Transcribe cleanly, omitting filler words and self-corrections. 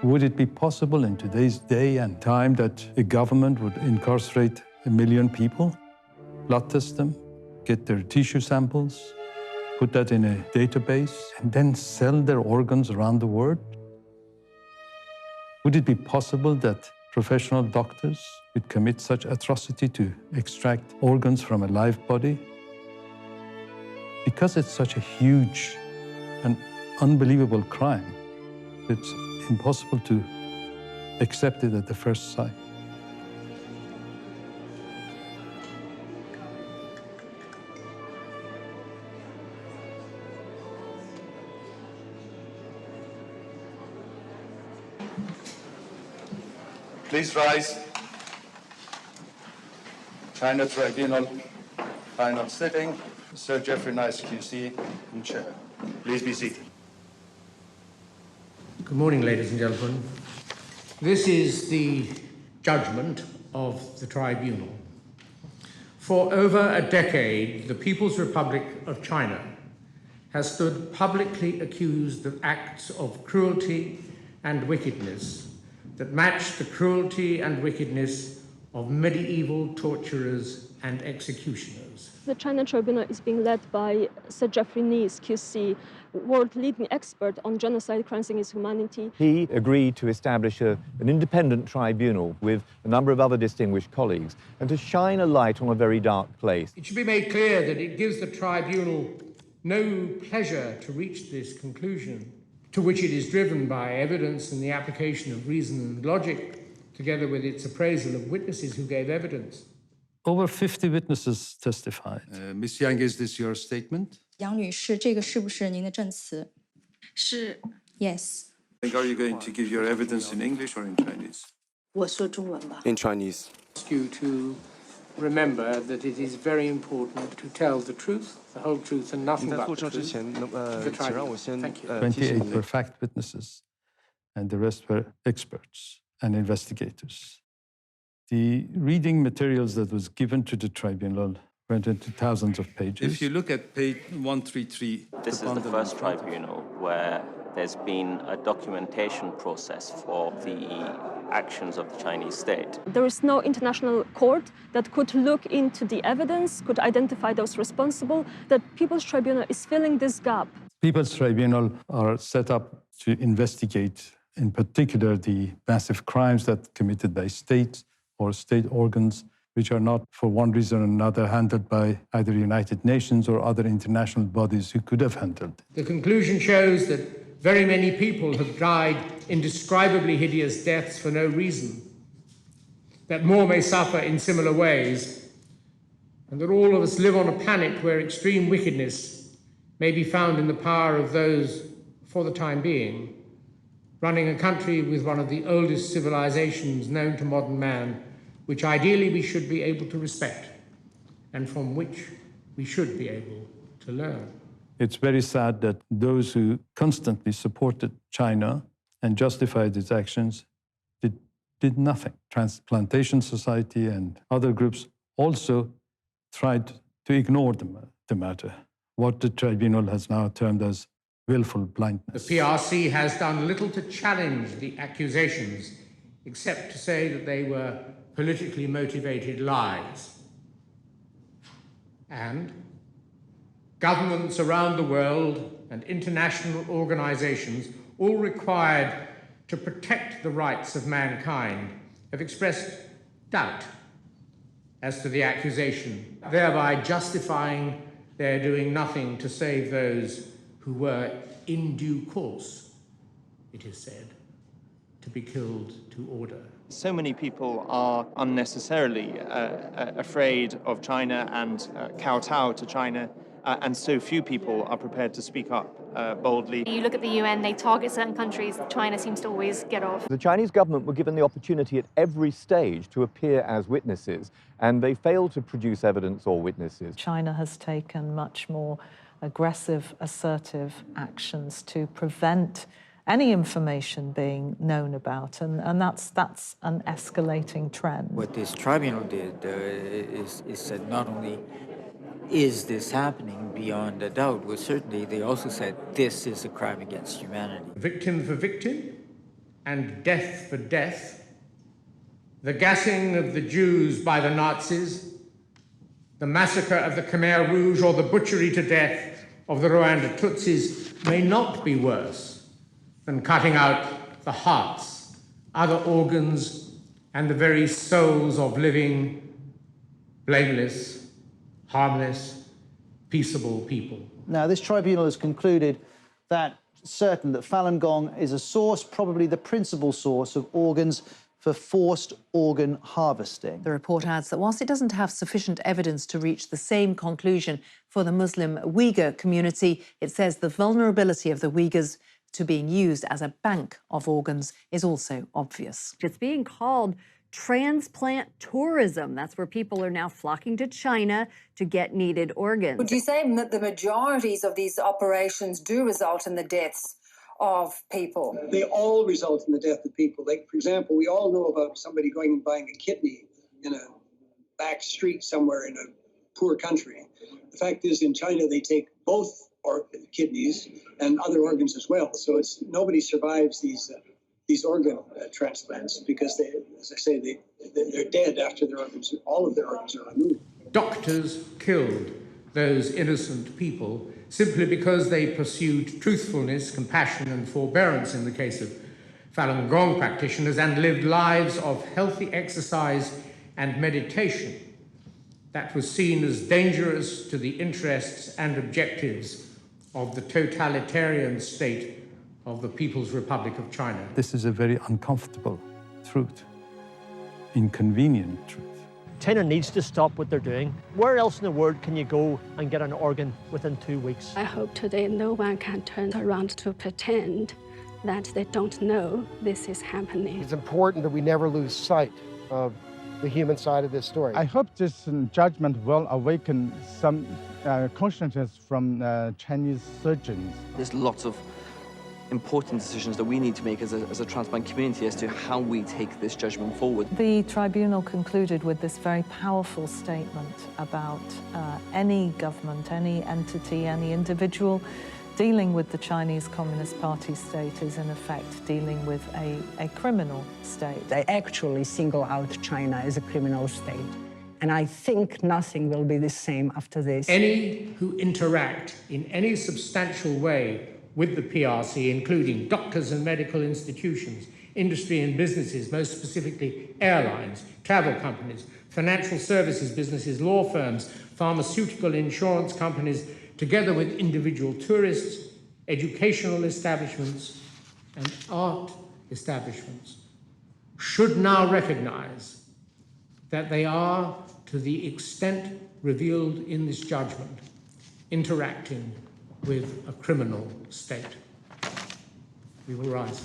Would it be possible in today's day and time that a government would incarcerate 1 million people, blood test them, get their tissue samples, put that in a database, and then sell their organs around the world? Would it be possible that professional doctors would commit such atrocity to extract organs from a live body? Because it's such a huge and unbelievable crime, it's impossible to accept it at the first sight. Please rise. China Tribunal, final sitting. Sir Geoffrey Nice, QC, and Chair. Please be seated. Good morning, ladies and gentlemen. This is the judgment of the tribunal. For over a decade, the People's Republic of China has stood publicly accused of acts of cruelty and wickedness that match the cruelty and wickedness of medieval torturers and executioners. The China Tribunal is being led by Sir Geoffrey Nice, QC, world-leading expert on genocide, crimes against humanity. He agreed to establish an independent tribunal with a number of other distinguished colleagues and to shine a light on a very dark place. It should be made clear that it gives the tribunal no pleasure to reach this conclusion, to which it is driven by evidence and the application of reason and logic, together with its appraisal of witnesses who gave evidence. Over 50 witnesses testified. Ms. Yang, is this your statement? 杨女士，这个是不是您的证词？是。 Yes. Are you going to give your evidence in English or in Chinese? 我说中文吧。 In Chinese. Ask you to remember that it is very important to tell the truth, the whole truth, and nothing but the truth. Thank you. 28 were fact witnesses, and the rest were experts and investigators. The reading materials that was given to the tribunal went into thousands of pages. If you look at page 133... This is the first tribunal where there's been a documentation process for the actions of the Chinese state. There is no international court that could look into the evidence, could identify those responsible. The People's Tribunal is filling this gap. People's Tribunal are set up to investigate, in particular, the massive crimes that committed by states or state organs, which are not, for one reason or another, handled by either United Nations or other international bodies who could have handled it. The conclusion shows that very many people have died indescribably hideous deaths for no reason, that more may suffer in similar ways, and that all of us live on a planet where extreme wickedness may be found in the power of those, for the time being, running a country with one of the oldest civilizations known to modern man, which ideally we should be able to respect, and from which we should be able to learn. It's very sad that those who constantly supported China and justified its actions did nothing. Transplantation Society and other groups also tried to ignore the matter, what the tribunal has now termed as willful blindness. The PRC has done little to challenge the accusations, except to say that they were politically motivated lies. And governments around the world and international organizations, all required to protect the rights of mankind, have expressed doubt as to the accusation, thereby justifying their doing nothing to save those who were in due course, it is said, to be killed to order. So many people are unnecessarily afraid of China and kowtow to China, and so few people are prepared to speak up boldly. You look at the UN, they target certain countries. China seems to always get off. The Chinese government were given the opportunity at every stage to appear as witnesses, and they failed to produce evidence or witnesses. China has taken much more aggressive, assertive actions to prevent any information being known about, and that's an escalating trend. What this tribunal did is said not only is this happening beyond a doubt, well, certainly they also said this is a crime against humanity. Victim for victim and death for death, the gassing of the Jews by the Nazis, the massacre of the Khmer Rouge, or the butchery to death of the Rwanda Tutsis may not be worse than cutting out the hearts, other organs, and the very souls of living, blameless, harmless, peaceable people. Now, this tribunal has concluded that certain that Falun Gong is a source, probably the principal source of organs for forced organ harvesting. The report adds that whilst it doesn't have sufficient evidence to reach the same conclusion for the Muslim Uyghur community, it says the vulnerability of the Uyghurs to being used as a bank of organs is also obvious. It's being called transplant tourism. That's where people are now flocking to China to get needed organs. Would you say that the majorities of these operations do result in the deaths of people? They all result in the death of people. Like, for example, we all know about somebody going and buying a kidney in a back street somewhere in a poor country. The fact is, in China, they take both kidneys and other organs as well. So nobody survives these organ transplants because they, as I say, they're dead after all of their organs are removed. Doctors killed those innocent people simply because they pursued truthfulness, compassion, and forbearance in the case of Falun Gong practitioners, and lived lives of healthy exercise and meditation that was seen as dangerous to the interests and objectives of the totalitarian state of the People's Republic of China. This is a very uncomfortable truth, inconvenient truth. China needs to stop what they're doing. Where else in the world can you go and get an organ within 2 weeks? I hope today no one can turn around to pretend that they don't know this is happening. It's important that we never lose sight of the human side of this story. I hope this judgment will awaken some consciousness from Chinese surgeons. There's lots of important decisions that we need to make as a transplant community as to how we take this judgment forward. The tribunal concluded with this very powerful statement about any government, any entity, any individual dealing with the Chinese Communist Party state is in effect dealing with a criminal state. They actually single out China as a criminal state. And I think nothing will be the same after this. Any who interact in any substantial way with the PRC, including doctors and medical institutions, industry and businesses, most specifically airlines, travel companies, financial services businesses, law firms, pharmaceutical insurance companies, together with individual tourists, educational establishments, and art establishments, should now recognize that they are, to the extent revealed in this judgment, interacting with a criminal state. We will rise.